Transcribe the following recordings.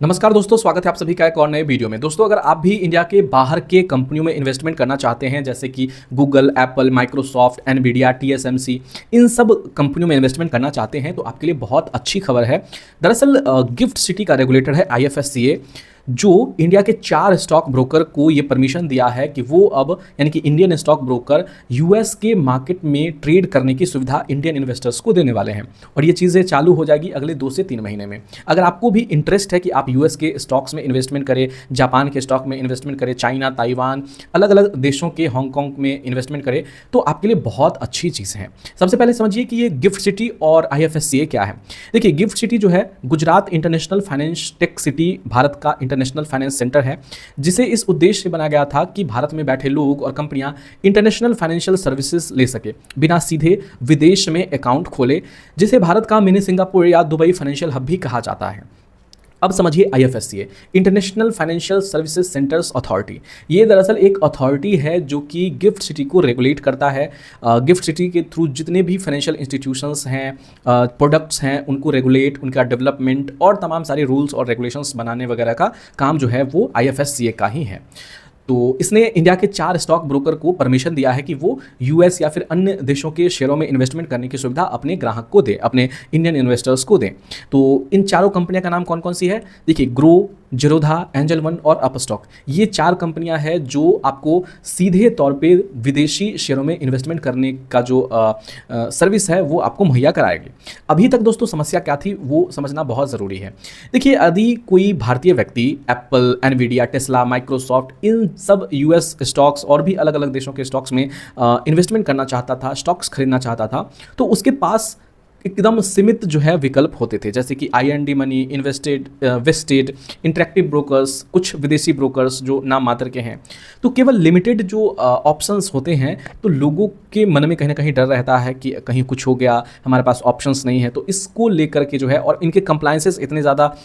नमस्कार दोस्तों, स्वागत है आप सभी का एक और नए वीडियो में। दोस्तों, अगर आप भी इंडिया के बाहर के कंपनियों में इन्वेस्टमेंट करना चाहते हैं, जैसे कि Google, Apple, Microsoft, Nvidia, TSMC, इन सब कंपनियों में इन्वेस्टमेंट करना चाहते हैं तो आपके लिए बहुत अच्छी खबर है। दरअसल गिफ्ट सिटी का रेगुलेटर है आईएफएससीए, जो इंडिया के 4 स्टॉक ब्रोकर को ये परमिशन दिया है कि वो अब यानी कि इंडियन स्टॉक ब्रोकर यूएस के मार्केट में ट्रेड करने की सुविधा इंडियन इन्वेस्टर्स को देने वाले हैं। और ये चीज़ें चालू हो जाएगी अगले 2 से 3 महीने में। अगर आपको भी इंटरेस्ट है कि आप यूएस के स्टॉक्स में इन्वेस्टमेंट करें, जापान के स्टॉक में इन्वेस्टमेंट करें, चाइना, ताइवान, अलग अलग देशों के हांगकांग में इन्वेस्टमेंट करें, तो आपके लिए बहुत अच्छी चीज़ है। सबसे पहले समझिए कि ये गिफ्ट सिटी और आईएफएससीए क्या है। देखिए, गिफ्ट सिटी जो है Gujarat international finance tech city Bharat का इंटरनेशनल फाइनेंस सेंटर है, जिसे इस उद्देश्य से बनाया गया था कि भारत में बैठे लोग और कंपनियां इंटरनेशनल फाइनेंशियल सर्विसेज ले सके बिना सीधे विदेश में अकाउंट खोले, जिसे भारत का मिनी सिंगापुर या दुबई फाइनेंशियल हब भी कहा जाता है। अब समझिए IFSCA, international financial services centres authority. ये दरअसल एक अथॉरिटी है जो कि गिफ्ट सिटी को रेगुलेट करता है। गिफ्ट सिटी के थ्रू जितने भी फाइनेंशियल इंस्टीट्यूशंस हैं, प्रोडक्ट्स हैं, उनको रेगुलेट, उनका डेवलपमेंट और तमाम सारे रूल्स और रेगुलेशंस बनाने वगैरह का काम जो है वो आईएफएससीए का ही है। तो इसने इंडिया के 4 स्टॉक ब्रोकर को परमिशन दिया है कि वो यूएस या फिर अन्य देशों के शेयरों में इन्वेस्टमेंट करने की सुविधा अपने ग्राहक को दे, अपने इंडियन इन्वेस्टर्स को दें। तो इन चारों कंपनियों का नाम कौन कौन सी है? देखिए, ग्रो, जीरोधा, एंजल वन और अपस्टॉक, ये 4 कंपनियां हैं जो आपको सीधे तौर पे विदेशी शेयरों में इन्वेस्टमेंट करने का जो सर्विस है वो आपको मुहैया कराएगी। अभी तक दोस्तों समस्या क्या थी वो समझना बहुत ज़रूरी है। देखिए, यदि कोई भारतीय व्यक्ति एप्पल, एनवीडिया, टेस्ला, माइक्रोसॉफ्ट, इन सब यूएस स्टॉक्स और भी अलग अलग देशों के स्टॉक्स में इन्वेस्टमेंट करना चाहता था, स्टॉक्स खरीदना चाहता था, तो उसके पास एकदम सीमित जो है विकल्प होते थे, जैसे कि IND money, invested, Vested, interactive brokers, कुछ विदेशी ब्रोकर्स जो नाम मात्र के हैं। तो केवल लिमिटेड जो ऑप्शंस होते हैं, तो लोगों के मन में कहीं ना कहीं डर रहता है कि कहीं कुछ हो गया, हमारे पास ऑप्शंस नहीं है। तो इसको लेकर के जो है, और इनके कंप्लायंसेस इतने ज़्यादा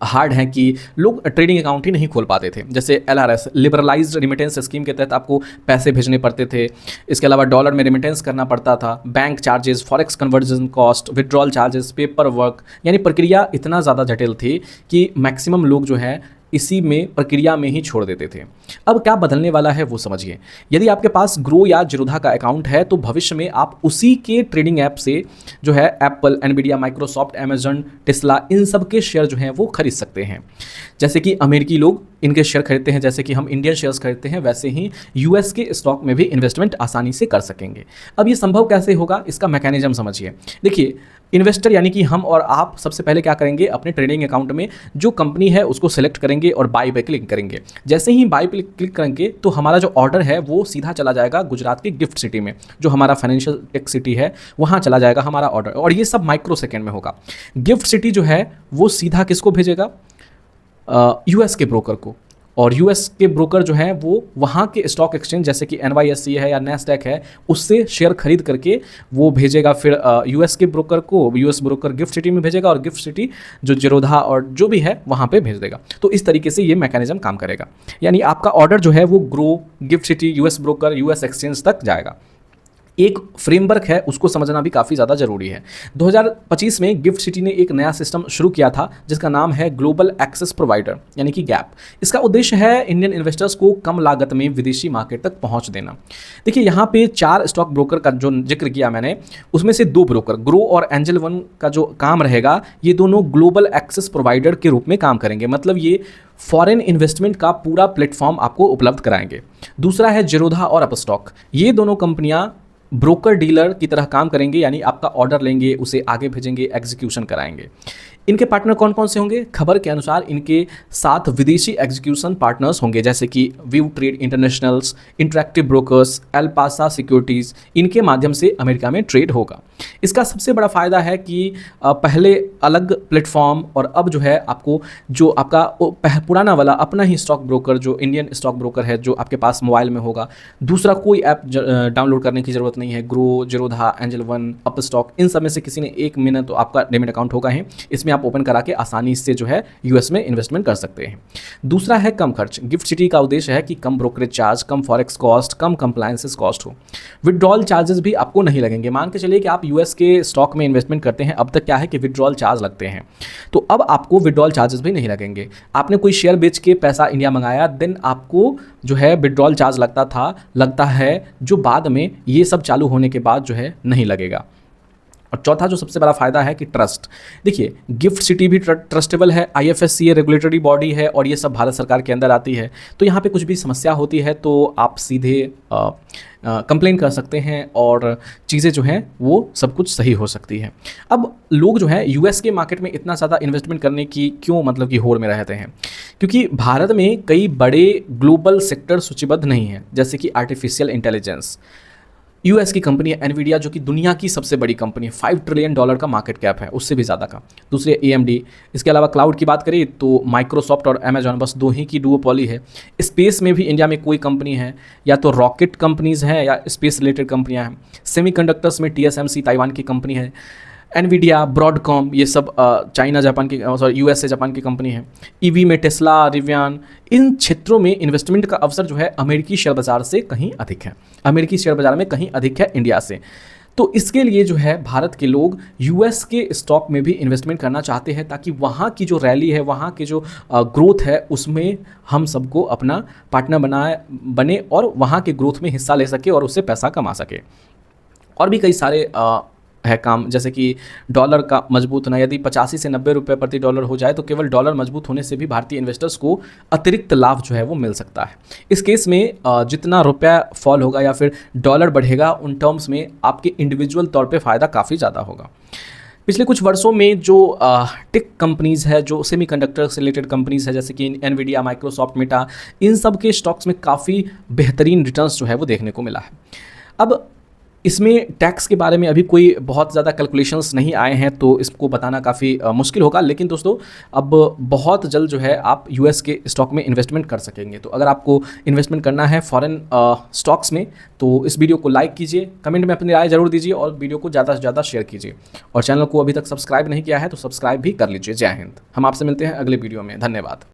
हार्ड हैं कि लोग ट्रेडिंग अकाउंट ही नहीं खोल पाते थे। जैसे एलआरएस, लिबरलाइज्ड रिमिटेंस स्कीम के तहत आपको पैसे भेजने पड़ते थे। इसके अलावा डॉलर में रिमिटेंस करना पड़ता था, bank charges, forex conversion cost, withdrawal charges, paper work, यानी प्रक्रिया इतना ज़्यादा जटिल थी कि मैक्सिमम लोग जो है इसी में प्रक्रिया में ही छोड़ देते थे। अब क्या बदलने वाला है वो समझिए। यदि आपके पास ग्रो या जीरोधा का अकाउंट है तो भविष्य में आप उसी के ट्रेडिंग ऐप से जो है Apple, Nvidia, Microsoft, Amazon, Tesla, इन सब के शेयर जो हैं वो खरीद सकते हैं। जैसे कि अमेरिकी लोग इनके शेयर खरीदते हैं, जैसे कि हम इंडियन शेयर्स खरीदते हैं, वैसे ही यूएस के स्टॉक में भी इन्वेस्टमेंट आसानी से कर सकेंगे। अब ये संभव कैसे होगा, इसका मैकेनिज्म समझिए। देखिए, इन्वेस्टर यानी कि हम और आप सबसे पहले क्या करेंगे, अपने ट्रेडिंग अकाउंट में जो कंपनी है उसको सेलेक्ट करेंगे और बाय पे क्लिक करेंगे। जैसे ही बाय पे क्लिक करेंगे तो हमारा जो ऑर्डर है वो सीधा चला जाएगा गुजरात की गिफ्ट सिटी में, जो हमारा फाइनेंशियल टेक सिटी है, वहाँ चला जाएगा हमारा ऑर्डर, और ये सब माइक्रो सेकेंड में होगा। गिफ्ट सिटी जो है वो सीधा किसको भेजेगा? यूएस के ब्रोकर को, और यूएस के ब्रोकर जो हैं वो वहाँ के स्टॉक एक्सचेंज जैसे कि एनवाईएसई है या नैस्डैक है, उससे शेयर खरीद करके वो भेजेगा फिर यूएस के ब्रोकर को। यूएस ब्रोकर गिफ्ट सिटी में भेजेगा और गिफ्ट सिटी जो जीरोधा और जो भी है वहाँ पे भेज देगा। तो इस तरीके से ये मैकेनिज्म काम करेगा, यानी आपका ऑर्डर जो है वो grow, gift city, US broker, US exchange तक जाएगा। एक फ्रेमवर्क है, उसको समझना भी काफ़ी ज़्यादा ज़रूरी है। 2025 में गिफ्ट सिटी ने एक नया सिस्टम शुरू किया था जिसका नाम है ग्लोबल एक्सेस प्रोवाइडर यानी कि गैप। इसका उद्देश्य है इंडियन इन्वेस्टर्स को कम लागत में विदेशी मार्केट तक पहुंच देना। देखिए, यहाँ पे 4 स्टॉक ब्रोकर का जो जिक्र किया मैंने, उसमें से 2 ब्रोकर, ग्रो और एंजल वन, का जो काम रहेगा, ये दोनों ग्लोबल एक्सेस प्रोवाइडर के रूप में काम करेंगे। मतलब ये फॉरेन इन्वेस्टमेंट का पूरा प्लेटफॉर्म आपको उपलब्ध कराएंगे। दूसरा है जीरोधा और अपस्टॉक, ये दोनों कंपनियां ब्रोकर डीलर की तरह काम करेंगे, यानी आपका ऑर्डर लेंगे, उसे आगे भेजेंगे, एग्जीक्यूशन कराएंगे। इनके पार्टनर कौन कौन से होंगे? खबर के अनुसार इनके 7 विदेशी एग्जीक्यूशन पार्टनर्स होंगे, जैसे कि ViewTrade Internationals, Interactive Brokers, Alpaca Securities. इनके माध्यम से अमेरिका में ट्रेड होगा। इसका सबसे बड़ा फ़ायदा है कि पहले अलग प्लेटफॉर्म, और अब जो है आपको जो आपका पुराना वाला अपना ही स्टॉक ब्रोकर, जो इंडियन स्टॉक ब्रोकर है, जो आपके पास मोबाइल में होगा, दूसरा कोई ऐप डाउनलोड करने की ज़रूरत नहीं है। Groww, Zerodha, Angel One, Upstox, इन सब में से किसी ने एक में तो आपका डेमिट अकाउंट होगा ही। इसमें ऐप ओपन करा के आसानी से जो है यूएस में इन्वेस्टमेंट कर सकते हैं। दूसरा है कम खर्च। गिफ्ट सिटी का उद्देश्य है कि कम ब्रोकरेज चार्ज, कम फॉरेक्स कॉस्ट, कम कंप्लायंसेस कॉस्ट हो। विड्रॉल चार्जेस भी आपको नहीं लगेंगे। मान के चलिए कि आप यूएस के स्टॉक में इन्वेस्टमेंट करते हैं, अब तक क्या है कि विड्रॉल चार्ज लगते हैं, तो अब आपको विड्रॉल चार्जेस भी नहीं लगेंगे। आपने कोई शेयर बेच के पैसा इंडिया मंगाया, देन आपको जो है विड्रॉल चार्ज लगता है, जो बाद में ये सब चालू होने के बाद जो है नहीं लगेगा। और चौथा जो सबसे बड़ा फायदा है कि ट्रस्ट। देखिए, गिफ्ट सिटी भी ट्रस्टेबल है, IFSC रेगुलेटरी बॉडी है और ये सब भारत सरकार के अंदर आती है, तो यहाँ पे कुछ भी समस्या होती है तो आप सीधे कंप्लेन कर सकते हैं और चीज़ें जो हैं वो सब कुछ सही हो सकती है। अब लोग जो है यूएस के मार्केट में इतना ज़्यादा इन्वेस्टमेंट करने की क्यों मतलब कि होड़ में रहते हैं, क्योंकि भारत में कई बड़े ग्लोबल सेक्टर सूचीबद्ध नहीं हैं, जैसे कि आर्टिफिशियल इंटेलिजेंस। यूएस की कंपनी है एनवीडिया, जो कि दुनिया की सबसे बड़ी कंपनी है, $5 ट्रिलियन का मार्केट कैप है, उससे भी ज़्यादा का। दूसरे AMD। इसके अलावा क्लाउड की बात करें तो माइक्रोसॉफ्ट और अमेजॉन, बस दो ही की डुओपोली है। स्पेस में भी इंडिया में कोई कंपनी है, या तो रॉकेट कंपनीज़ हैं या स्पेस रिलेटेड कंपनियां हैं। सेमीकंडक्टर्स में TSMC ताइवान की कंपनी है। एनवीडिया, ब्रॉडकॉम, ये सब चाइना जापान की, सॉरी USA जापान की कंपनी है। EV में टेस्ला, रिवियन, इन क्षेत्रों में इन्वेस्टमेंट का अवसर जो है अमेरिकी शेयर बाजार से कहीं अधिक है, अमेरिकी शेयर बाजार में कहीं अधिक है इंडिया से। तो इसके लिए जो है भारत के लोग यूएस के स्टॉक में भी इन्वेस्टमेंट करना चाहते हैं, ताकि वहाँ की जो रैली है, वहाँ की जो ग्रोथ है, उसमें हम सबको अपना पार्टनर बने और वहाँ के ग्रोथ में हिस्सा ले सके और उससे पैसा कमा सके। और भी कई सारे है काम, जैसे कि डॉलर का मजबूत होना। यदि 85 से 90 रुपये प्रति डॉलर हो जाए तो केवल डॉलर मजबूत होने से भी भारतीय इन्वेस्टर्स को अतिरिक्त लाभ जो है वो मिल सकता है। इस केस में जितना रुपया फॉल होगा या फिर डॉलर बढ़ेगा, उन टर्म्स में आपके इंडिविजुअल तौर पे फ़ायदा काफ़ी ज़्यादा होगा। पिछले कुछ वर्षों में जो टेक कंपनीज़ है, जो सेमीकंडक्टर से रिलेटेड कंपनीज़ है, जैसे कि एनवीडिया, माइक्रोसॉफ्ट, मेटा, इन सब के स्टॉक्स में काफ़ी बेहतरीन रिटर्न्स जो है वो देखने को मिला है। अब इसमें टैक्स के बारे में अभी कोई बहुत ज़्यादा कैलकुलेशंस नहीं आए हैं, तो इसको बताना काफ़ी मुश्किल होगा, लेकिन दोस्तों अब बहुत जल्द जो है आप यूएस के स्टॉक में इन्वेस्टमेंट कर सकेंगे। तो अगर आपको इन्वेस्टमेंट करना है फॉरेन स्टॉक्स में, तो इस वीडियो को लाइक कीजिए, कमेंट में अपनी राय जरूर दीजिए और वीडियो को ज़्यादा से ज़्यादा शेयर कीजिए। और चैनल को अभी तक सब्सक्राइब नहीं किया है तो सब्सक्राइब भी कर लीजिए। जय हिंद। हम आपसे मिलते हैं अगले वीडियो में। धन्यवाद।